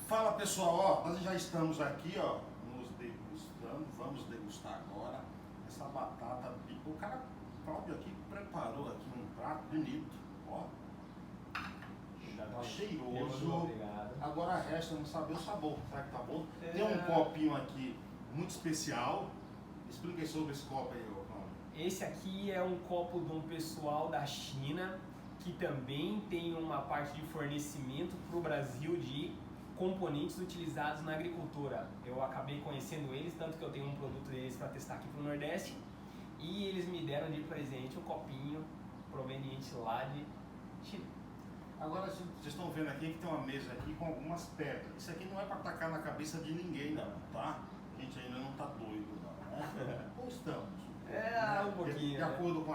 Fala pessoal, ó, nós já estamos aqui, ó, nos degustando, vamos degustar agora essa batata. O cara Cláudio aqui preparou aqui um prato bonito, ó, tá cheiroso. Agora resta-nos saber o sabor, será que tá bom? Tem um copinho aqui muito especial, explica aí sobre esse copo aí, ó, Cláudio. Esse aqui é um copo de um pessoal da China que também tem uma parte de fornecimento para o Brasil de componentes utilizados na agricultura. Eu acabei conhecendo eles, tanto que eu tenho um produto deles para testar aqui para o Nordeste, e eles me deram de presente um copinho proveniente lá de China. Agora vocês estão vendo aqui que tem uma mesa aqui com algumas pedras. Isso aqui não é para tacar na cabeça de ninguém não, tá? A gente ainda não tá doido não, né? Ou estamos? Um pouquinho. De acordo com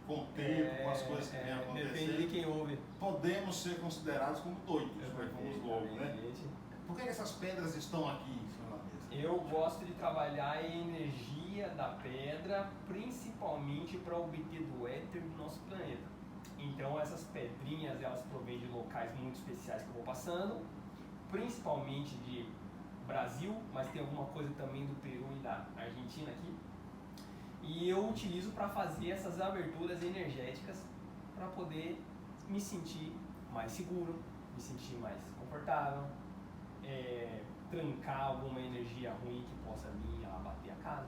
com o tempo, com as coisas que vêm acontecendo. Depende de quem ouve. Podemos ser considerados como doidos, como os lobos, né? Por que essas pedras estão aqui na mesa? Eu gosto de trabalhar a energia da pedra, principalmente para obter do éter do nosso planeta. Então essas pedrinhas, elas provêm de locais muito especiais que eu vou passando, principalmente de Brasil, mas tem alguma coisa também do Peru e da Argentina aqui. E eu utilizo para fazer essas aberturas energéticas para poder me sentir mais seguro, me sentir mais confortável, trancar alguma energia ruim que possa vir abater a casa.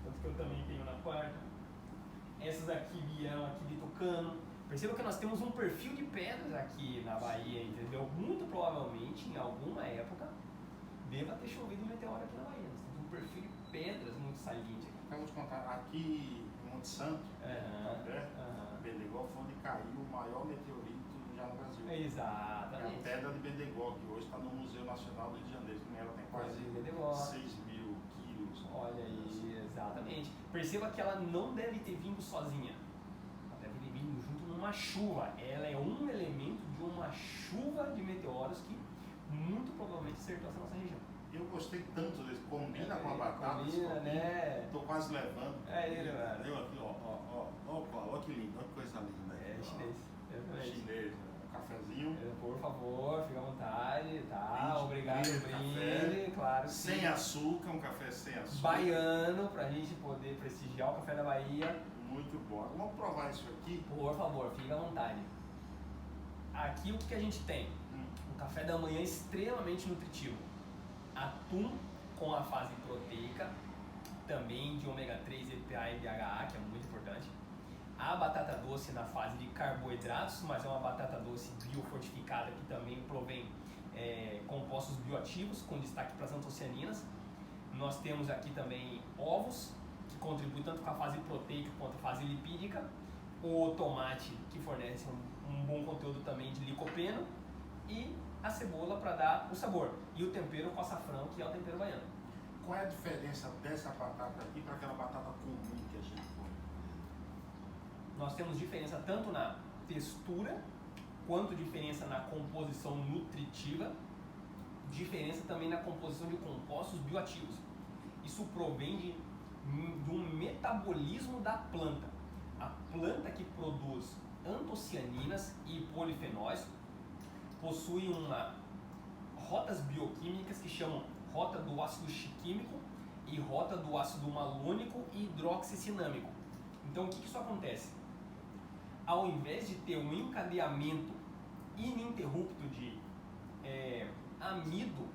Tanto que eu também tenho na quarta. Essas aqui vieram aqui de Tucano. Perceba que nós temos um perfil de pedras aqui na Bahia, entendeu? Muito provavelmente, em alguma época, deva ter chovido um meteoro aqui na Bahia. Nós temos um perfil de pedras muito saliente aqui. Eu vou te contar, aqui em Monte Santo, Bendegó, foi onde caiu o maior meteorito já no Brasil. Exatamente. É a pedra de Bendegó, que hoje está no Museu Nacional do Rio de Janeiro, que ela tem quase 6.000 quilos. Olha aí, exatamente. Perceba que ela não deve ter vindo sozinha. Ela deve ter vindo junto numa chuva. Ela é um elemento de uma chuva de meteoros que muito provavelmente acertou essa nossa região. Eu gostei tanto desse, combina com a batata. Combina, né? Tô quase levando. Ele, mano. Eu aqui, ó que lindo, olha que coisa linda. Chinês. Chinês, né? Um cafezinho. Por favor, fica à vontade, tá? Obrigado, brinde, claro. Sem açúcar, um café sem açúcar. Baiano, pra gente poder prestigiar o café da Bahia. Muito bom. Vamos provar isso aqui? Por favor, fica à vontade. Aqui o que a gente tem? Um café da manhã extremamente nutritivo. Atum com a fase proteica, também de ômega 3, EPA e DHA, que é muito importante. A batata doce na fase de carboidratos, mas é uma batata doce biofortificada que também provém compostos bioativos, com destaque para as antocianinas. Nós temos aqui também ovos, que contribuem tanto com a fase proteica quanto a fase lipídica. O tomate, que fornece um bom conteúdo também de licopeno. E a cebola para dar o sabor. E o tempero com açafrão, que é o tempero baiano. Qual é a diferença dessa batata aqui para aquela batata comum que a gente come? Nós temos diferença tanto na textura, quanto diferença na composição nutritiva, diferença também na composição de compostos bioativos. Isso provém de um metabolismo da planta. A planta que produz antocianinas e polifenóis possui rotas bioquímicas que chamam rota do ácido chiquímico e rota do ácido malônico e hidroxicinâmico. Então o que isso acontece? Ao invés de ter um encadeamento ininterrupto de amido,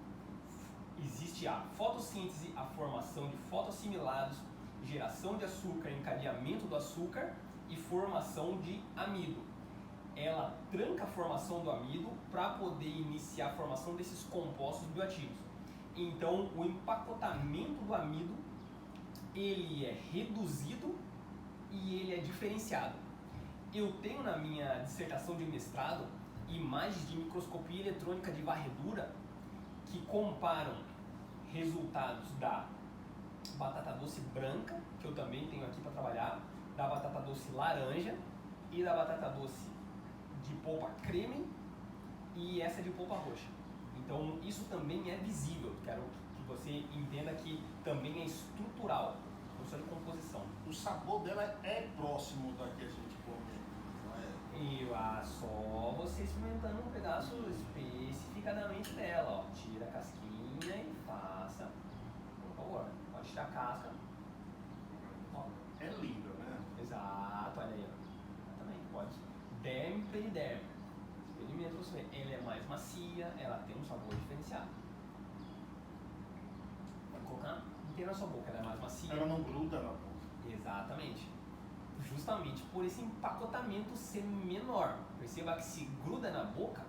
existe a fotossíntese, a formação de fotoassimilados, geração de açúcar, encadeamento do açúcar e formação de amido. Ela tranca a formação do amido para poder iniciar a formação desses compostos bioativos. Então, o empacotamento do amido, ele é reduzido e ele é diferenciado. Eu tenho na minha dissertação de mestrado imagens de microscopia eletrônica de varredura que comparam resultados da batata doce branca, que eu também tenho aqui para trabalhar, da batata doce laranja e da batata doce de polpa creme e essa de polpa roxa. Então isso também é visível, quero que você entenda que também é estrutural, não só de composição. O sabor dela é próximo da que a gente come, não é? E só você experimentando um pedaço especificadamente dela, ó. Tira a casca epiderme. Experimenta você ver. Ela é mais macia, ela tem um sabor diferenciado. Vai colocar inteira na sua boca, ela é mais macia. Ela não gruda na boca. Exatamente. Justamente por esse empacotamento ser menor. Perceba que se gruda na boca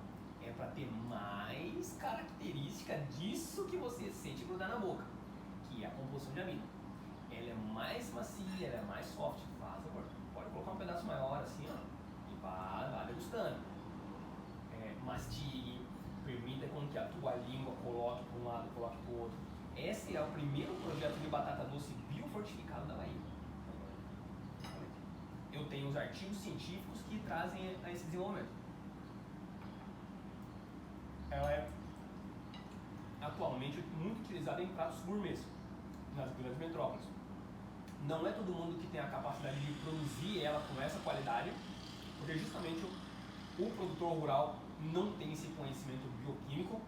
é para ter mais característica disso que você sente grudar na boca, que é a composição de amido. Ela é mais macia, ela é mais soft. Faz favor, pode colocar um pedaço maior assim, ó, e vá degustando. Mastigue, permita com que a tua língua coloque para um lado, coloque para o outro. Esse é o primeiro projeto de batata doce biofortificado da Bahia. Eu tenho os artigos científicos que trazem a esse desenvolvimento. Ela é atualmente muito utilizada em pratos gourmets nas grandes metrópoles. Não é todo mundo que tem a capacidade de produzir ela com essa qualidade, porque justamente o produtor rural não tem esse conhecimento bioquímico,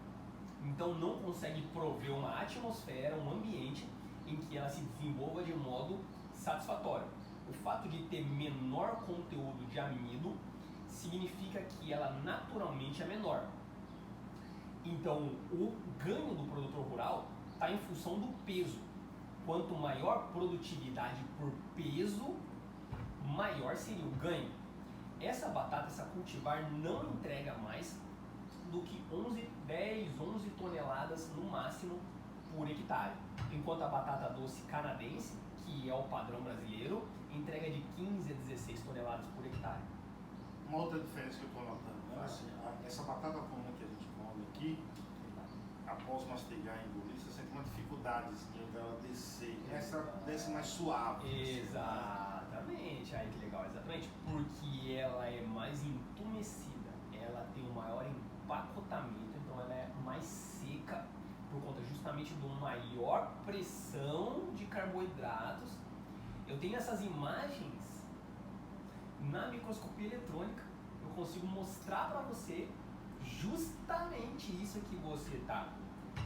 então não consegue prover uma atmosfera, um ambiente em que ela se desenvolva de modo satisfatório. O fato de ter menor conteúdo de amido significa que ela naturalmente é menor. Então, o ganho do produtor rural está em função do peso. Quanto maior produtividade por peso, maior seria o ganho. Essa batata, essa cultivar, não entrega mais do que 11 toneladas no máximo por hectare. Enquanto a batata doce canadense, que é o padrão brasileiro, entrega de 15 a 16 toneladas por hectare. Uma outra diferença que eu estou notando, né? Assim, essa batata comum que a gente come aqui, após mastigar e engolir, você sente uma dificuldadezinha dela descer. Essa desce mais suave. Exatamente, aí que legal, exatamente. Porque ela é mais entumecida, ela tem um maior empacotamento, então ela é mais seca por conta justamente de uma maior pressão de carboidratos. Eu tenho essas imagens na microscopia eletrônica, eu consigo mostrar para você justamente isso que você está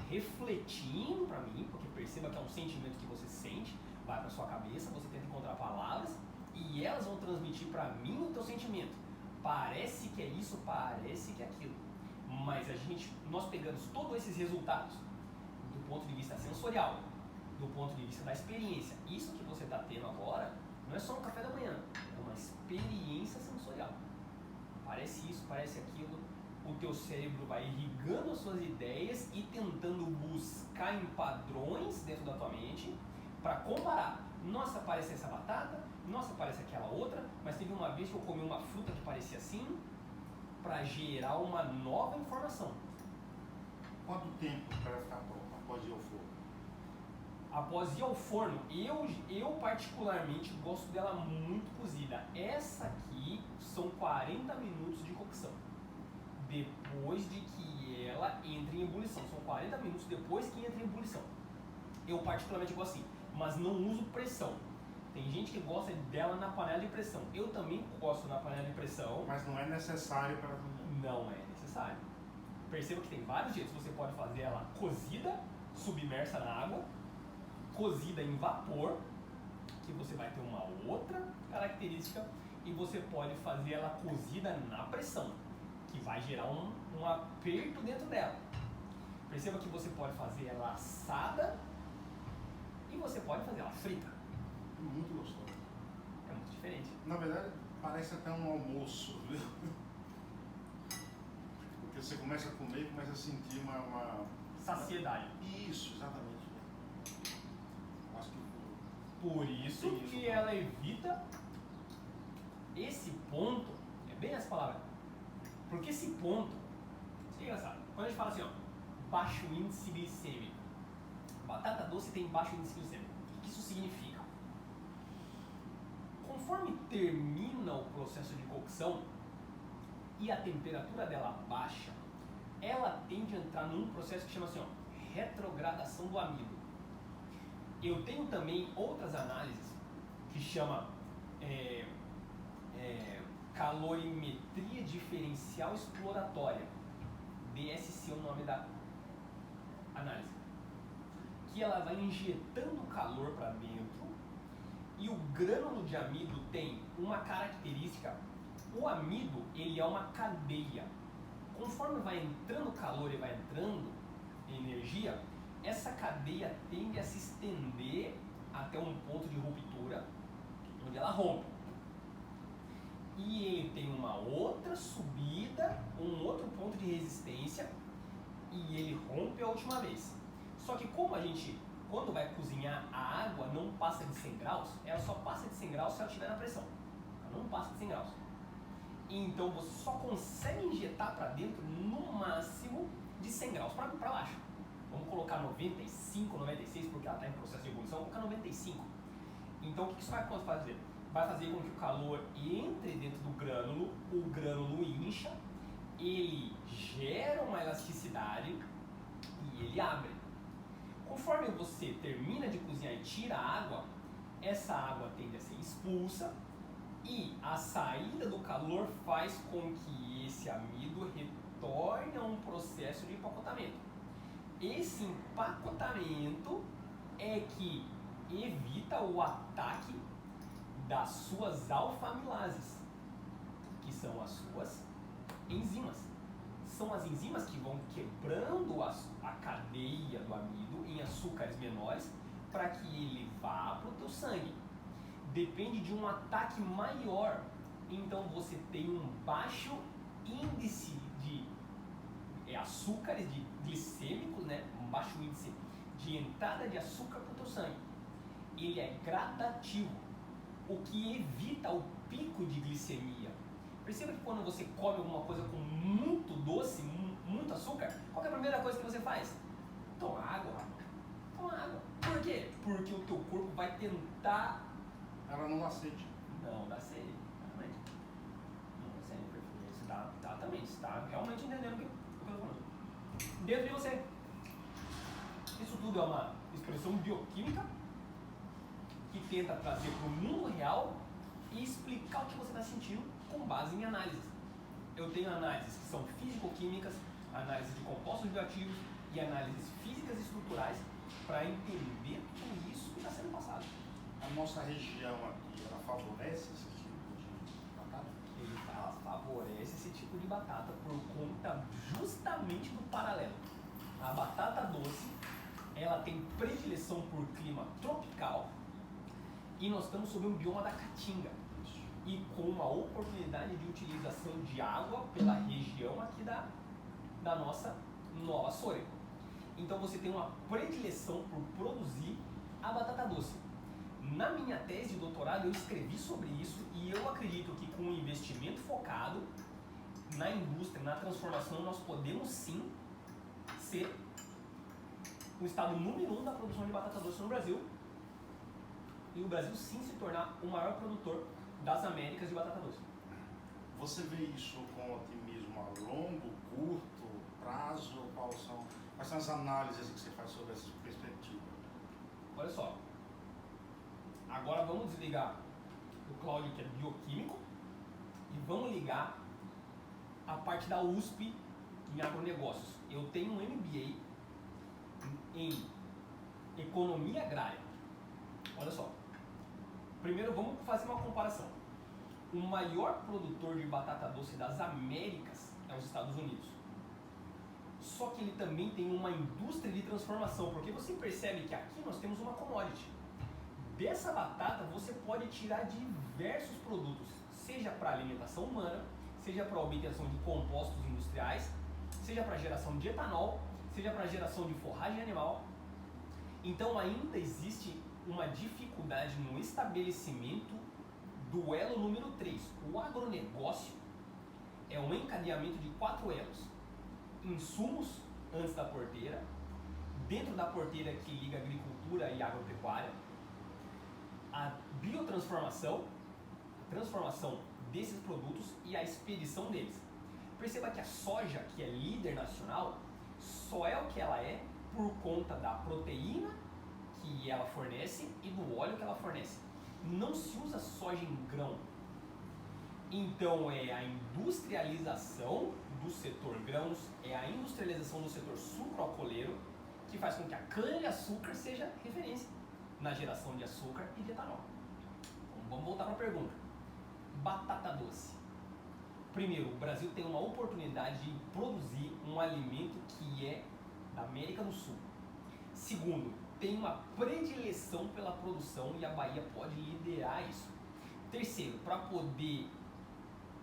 refletindo para mim, porque perceba que é um sentimento que você sente, vai para sua cabeça, você tenta encontrar palavras e elas vão transmitir para mim o teu sentimento. Parece que é isso, parece que é aquilo, mas nós pegamos todos esses resultados do ponto de vista sensorial, do ponto de vista da experiência. Isso que você está tendo agora não é só um café da manhã, é uma experiência sensorial. Parece isso, parece aquilo. O teu cérebro vai irrigando as suas ideias e tentando buscar em padrões dentro da tua mente para comparar. Nossa, parece essa batata, nossa, parece aquela outra, mas teve uma vez que eu comi uma fruta que parecia assim, para gerar uma nova informação. Quanto tempo para ficar pronto após ir ao forno? Após ir ao forno, eu particularmente gosto dela muito cozida. Essa aqui são 40 minutos de cocção. Depois de que ela entre em ebulição. São 40 minutos depois que entra em ebulição. Eu particularmente gosto assim, mas não uso pressão. Tem gente que gosta dela na panela de pressão. Eu também gosto na panela de pressão. Mas não é necessário para... Não é necessário. Perceba que tem vários jeitos. Você pode fazer ela cozida, submersa na água, cozida em vapor, que você vai ter uma outra característica, e você pode fazer ela cozida na pressão, que vai gerar um aperto dentro dela. Perceba que você pode fazer ela assada e você pode fazer ela frita. Muito gostoso. É muito diferente. Na verdade, parece até um almoço, viu? Porque você começa a comer e começa a sentir uma... Saciedade. Isso, exatamente. Acho que... Por isso que ela evita esse ponto, é bem essa palavra, porque esse ponto, isso é engraçado, quando a gente fala assim, ó, baixo índice glicêmico, batata doce tem baixo índice glicêmico, o que isso significa? Conforme termina o processo de cocção e a temperatura dela baixa, ela tende a entrar num processo que chama assim, ó, retrogradação do amido. Eu tenho também outras análises que chama calorimetria diferencial exploratória, DSC é o nome da análise, que ela vai injetando calor para dentro e o grânulo de amido tem uma característica O amido, ele é uma cadeia. Conforme vai entrando calor e vai entrando energia, essa cadeia tende a se estender até um ponto de ruptura, onde ela rompe. E ele tem uma outra subida, um outro ponto de resistência, e ele rompe a última vez. Só que como a gente, quando vai cozinhar, a água não passa de 100 graus, ela só passa de 100 graus se ela estiver na pressão. Ela não passa de 100 graus. Então você só consegue injetar para dentro no máximo de 100 graus para baixo. Vamos colocar 95, 96, porque ela está em processo de ebulição, vamos colocar 95. Então o que isso vai fazer? Vai fazer com que o calor entre dentro do grânulo, o grânulo incha, ele gera uma elasticidade e ele abre. Conforme você termina de cozinhar e tira a água, essa água tende a ser expulsa e a saída do calor faz com que esse amido retorne a um processo de empacotamento. Esse empacotamento é que evita o ataque das suas alfa-amilases, que são as suas enzimas. São as enzimas que vão quebrando a cadeia do amido em açúcares menores para que ele vá para o teu sangue. Depende de um ataque maior, então você tem um baixo índice de açúcares, de glicêmicos, né? Um baixo índice de entrada de açúcar para o teu sangue. Ele é gradativo, o que evita o pico de glicemia. Perceba que quando você come alguma coisa com muito doce, muito açúcar, qual é a primeira coisa que você faz? Toma água. Toma água. Por quê? Porque o teu corpo vai tentar... Ela não dá sede. Não dá sede, realmente. Não dá sede, porque você tá está realmente entendendo o que eu estou falando. Dentro de você. Isso tudo é uma expressão bioquímica que tenta trazer para o mundo real e explicar o que você está sentindo com base em análises. Eu tenho análises que são físico-químicas, análises de compostos bioativos e análises físicas e estruturais para entender tudo isso que está sendo passado. A nossa região aqui, ela favorece esse tipo de batata? Ela favorece esse tipo de batata por conta justamente do paralelo. A batata doce, ela tem predileção por clima tropical e nós estamos sob um bioma da caatinga e com uma oportunidade de utilização de água pela região aqui da nossa Nova Soure. Então você tem uma predileção por produzir a batata doce. Na minha tese de doutorado eu escrevi sobre isso e eu acredito que com um investimento focado na indústria, na transformação, nós podemos sim ser o estado número 1 da produção de batata doce no Brasil e o Brasil sim se tornar o maior produtor das Américas de batata doce. Você vê isso com otimismo a longo, curto prazo? Quais são as análises que você faz sobre essa perspectiva? Olha só, agora vamos desligar o Cláudio, que é bioquímico, e vamos ligar a parte da USP em agronegócios. Eu tenho um MBA em economia agrária. Olha só, primeiro vamos fazer uma comparação. O maior produtor de batata doce das Américas é os Estados Unidos. Só que ele também tem uma indústria de transformação, porque você percebe que aqui nós temos uma commodity. Dessa batata você pode tirar diversos produtos, seja para alimentação humana, seja para obtenção de compostos industriais, seja para geração de etanol, seja para geração de forragem animal. Então ainda existe uma dificuldade no estabelecimento do elo número 3. O agronegócio é um encadeamento de 4 elos. Insumos antes da porteira, dentro da porteira que liga agricultura e agropecuária, a biotransformação, a transformação desses produtos e a expedição deles. Perceba que a soja, que é líder nacional, só é o que ela é por conta da proteína que ela fornece e do óleo que ela fornece. Não se usa soja em grão. Então é a industrialização do setor grãos, é a industrialização do setor sucroalcooleiro que faz com que a cana-de-açúcar seja referência na geração de açúcar e de etanol. Então, vamos voltar para a pergunta. Batata doce. primeiro, o Brasil tem uma oportunidade de produzir um alimento que é da América do Sul. Segundo, tem uma predileção pela produção e a Bahia pode liderar isso. Terceiro, para poder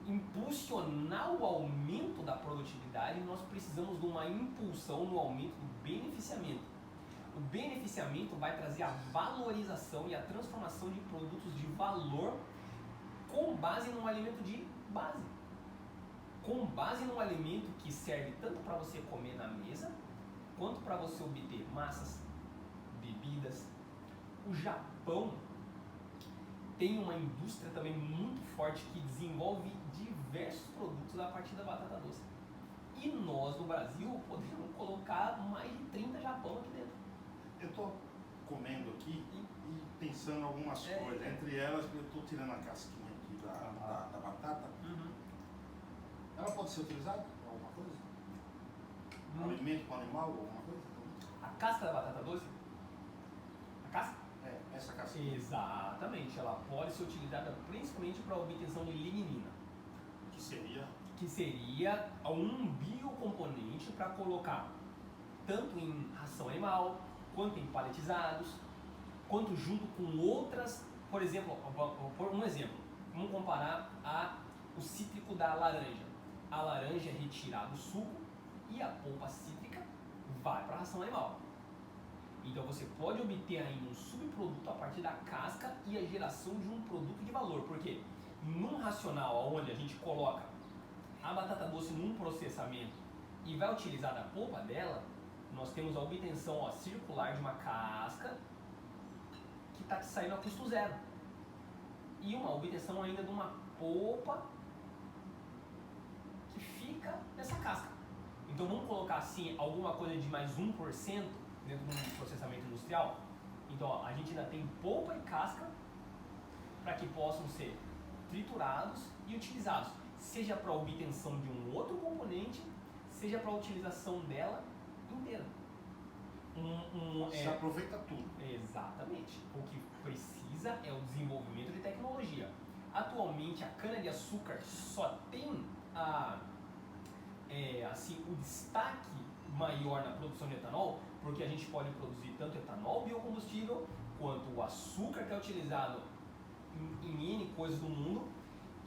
impulsionar o aumento da produtividade, nós precisamos de uma impulsão no aumento do beneficiamento. O beneficiamento vai trazer a valorização e a transformação de produtos de valor com base num alimento de base. Com base num alimento que serve tanto para você comer na mesa, quanto para você obter massas, bebidas. O Japão tem uma indústria também muito forte que desenvolve diversos produtos a partir da batata doce. E nós no Brasil podemos colocar mais de 30 Japão aqui dentro. Eu estou comendo aqui e pensando em algumas coisas. Entre elas, eu estou tirando a casquinha aqui da batata. Ela pode ser utilizada para alguma coisa? Alimento para animal, alguma coisa? A casca da batata doce? A casca? É, essa casquinha. Exatamente, ela pode ser utilizada principalmente para a obtenção de lignina. Que seria um biocomponente para colocar tanto em ração animal, quanto em paletizados, quanto junto com outras, por exemplo, vamos comparar o cítrico da laranja. A laranja é retirado o suco e a polpa cítrica vai para a ração animal. Então você pode obter ainda um subproduto a partir da casca e a geração de um produto de valor, porque num racional onde a gente coloca a batata doce num processamento e vai utilizar da polpa dela, nós temos a obtenção circular de uma casca que está saindo a custo zero e uma obtenção ainda de uma polpa que fica nessa casca. Então vamos colocar assim alguma coisa de mais 1% dentro de um processamento industrial. Então ó, a gente ainda tem polpa e casca para que possam ser triturados e utilizados, seja para a obtenção de um outro componente, seja para a utilização dela inteira. Se aproveita tudo. Exatamente. O que precisa é o desenvolvimento de tecnologia. Atualmente a cana-de-açúcar só tem o destaque maior na produção de etanol, porque a gente pode produzir tanto etanol biocombustível, quanto o açúcar que é utilizado em N coisas do mundo,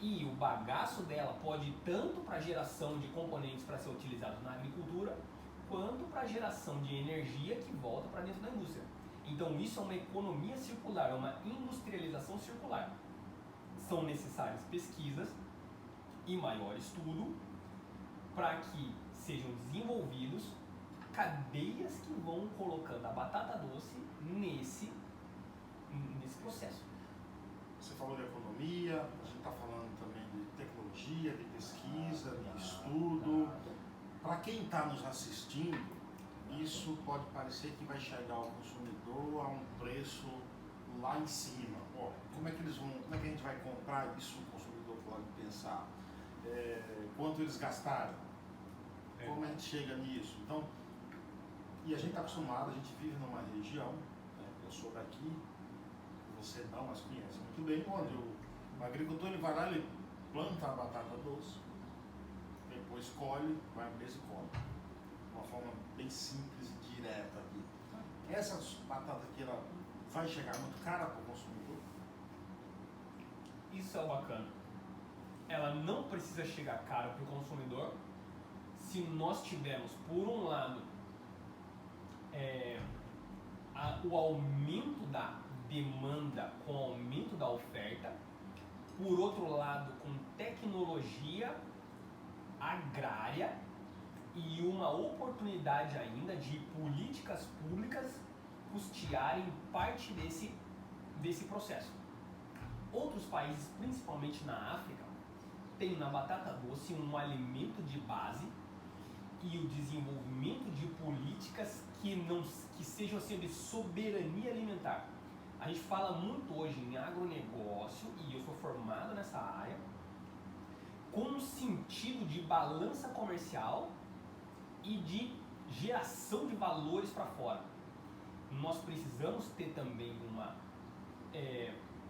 e o bagaço dela pode ir tanto para geração de componentes para ser utilizados na agricultura, quanto para geração de energia que volta para dentro da indústria. Então isso é uma economia circular, é uma industrialização circular. São necessárias pesquisas e maior estudo para que sejam desenvolvidos cadeias que vão colocando a batata doce nesse processo. Você falou de economia, a gente está falando também de tecnologia, de pesquisa, de estudo. Para quem está nos assistindo, isso pode parecer que vai chegar ao consumidor a um preço lá em cima. Ó, como é que a gente vai comprar isso? O consumidor pode pensar. Quanto eles gastaram? Como a gente chega nisso? Então, e a gente está acostumado, a gente vive numa região, né? Eu sou daqui, você não, mas conhece muito bem, onde o agricultor ele vai lá, ele planta a batata doce, depois colhe, vai à mesa e come. De uma forma bem simples e direta aqui. Essa batata aqui, ela vai chegar muito cara para o consumidor? Isso é o bacana. Ela não precisa chegar cara para o consumidor se nós tivermos, por um lado, o aumento da demanda com o aumento da oferta, por outro lado, com tecnologia agrária e uma oportunidade ainda de políticas públicas custearem parte desse processo. Outros países, principalmente na África, têm na batata doce um alimento de base e o desenvolvimento de políticas que sejam assim de soberania alimentar. A gente fala muito hoje em agronegócio, e eu sou formado nessa área, com um sentido de balança comercial e de geração de valores para fora. Nós precisamos ter também uma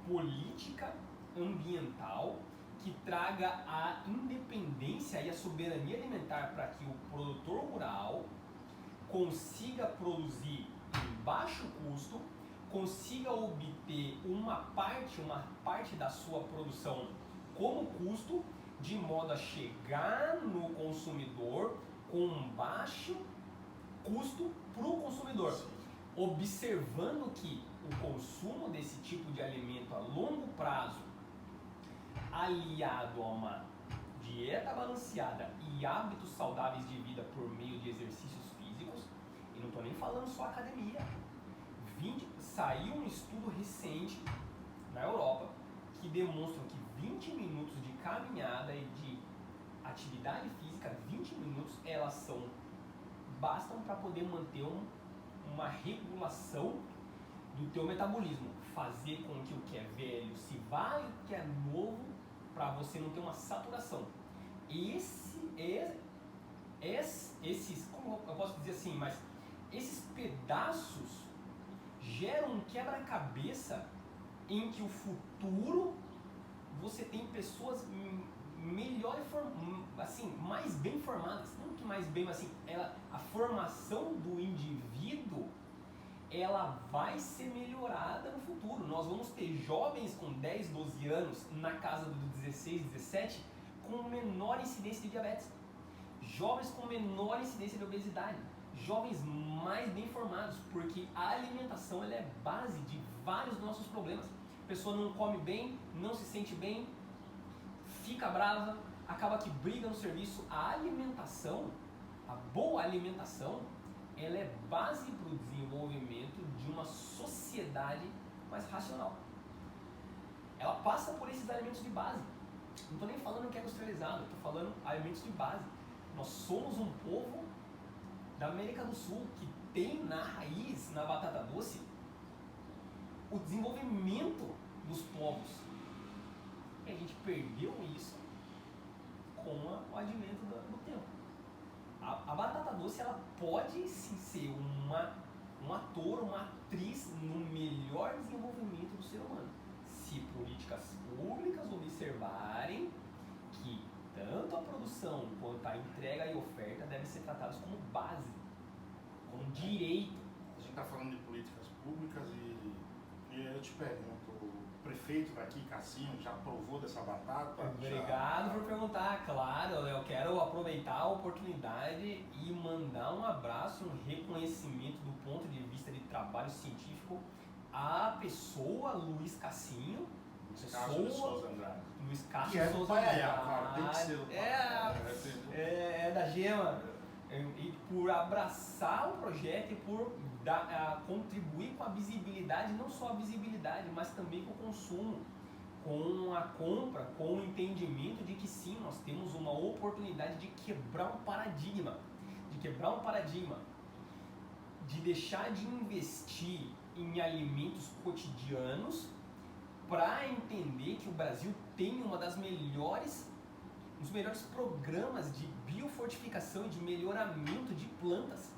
política ambiental que traga a independência e a soberania alimentar para que o produtor rural consiga produzir em baixo custo, consiga obter uma parte da sua produção como custo, de modo a chegar no consumidor com um baixo custo para o consumidor, observando que o consumo desse tipo de alimento a longo prazo, aliado a uma dieta balanceada e hábitos saudáveis de vida por meio de exercícios físicos, e não estou nem falando só academia. Saiu um estudo recente na Europa que demonstra que 20 minutos de caminhada e de atividade física, 20 minutos, bastam para poder manter uma regulação do teu metabolismo, fazer com que o que é velho se vá e o que é novo, para você não ter uma saturação. Esses, como eu posso dizer assim, mas esses pedaços geram um quebra-cabeça em que o futuro você tem pessoas melhor assim, mais bem formadas, não que mais bem, mas assim, a formação do indivíduo ela vai ser melhorada no futuro. Nós vamos ter jovens com 10, 12 anos na casa do 16, 17 com menor incidência de diabetes, jovens com menor incidência de obesidade, jovens mais bem formados, porque a alimentação ela é base de vários dos nossos problemas. A pessoa não come bem, não se sente bem, fica brava, acaba que briga no serviço. A alimentação, a boa alimentação, ela é base para o desenvolvimento de uma sociedade mais racional. Ela passa por esses alimentos de base. Não estou nem falando que é industrializado, estou falando alimentos de base. Nós somos um povo da América do Sul que tem na raiz, na batata doce, o desenvolvimento dos povos. E a gente perdeu isso com o advento do tempo. A batata doce ela pode sim ser um ator, uma atriz no melhor desenvolvimento do ser humano, se políticas públicas observarem que tanto a produção quanto a entrega e oferta devem ser tratadas como base, como direito. A gente está falando de políticas públicas e eu te pergunto, o prefeito daqui, Cassinho, já provou dessa batata? Obrigado por perguntar, claro, eu quero aproveitar a oportunidade e mandar um abraço, um reconhecimento do ponto de vista de trabalho científico à pessoa Luiz Cassinho, Luiz Cássio de Souza Andrade. Luiz Cássio que é de do Souza Paiaiá, Andrade. claro, tem que ser do Paiaiá. É da Gema. E por abraçar o projeto e por contribuir com a visibilidade, não só a visibilidade, mas também com o consumo, com a compra, com o entendimento de que sim, nós temos uma oportunidade de quebrar um paradigma, de deixar de investir em alimentos cotidianos para entender que o Brasil tem um dos melhores programas de biofortificação e de melhoramento de plantas.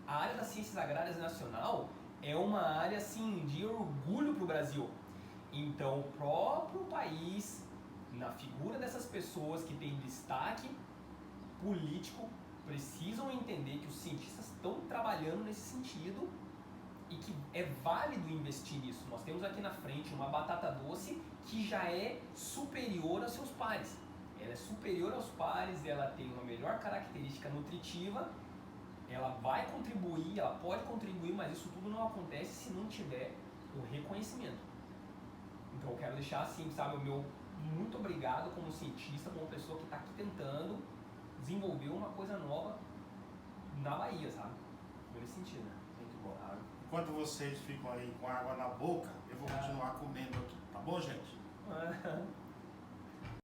A área das ciências agrárias nacional é uma área assim, de orgulho para o Brasil. Então o próprio país, na figura dessas pessoas que têm destaque político, precisam entender que os cientistas estão trabalhando nesse sentido e que é válido investir nisso. Nós temos aqui na frente uma batata doce que já é superior aos seus pares. Ela é superior aos pares, ela tem uma melhor característica nutritiva, ela vai contribuir, ela pode contribuir, mas isso tudo não acontece se não tiver o reconhecimento. Então eu quero deixar assim, sabe, o meu muito obrigado como cientista, como pessoa que está aqui tentando desenvolver uma coisa nova na Bahia, sabe? Nesse sentido. Muito bom. Enquanto vocês ficam aí com água na boca, eu vou continuar comendo aqui, tá bom, gente?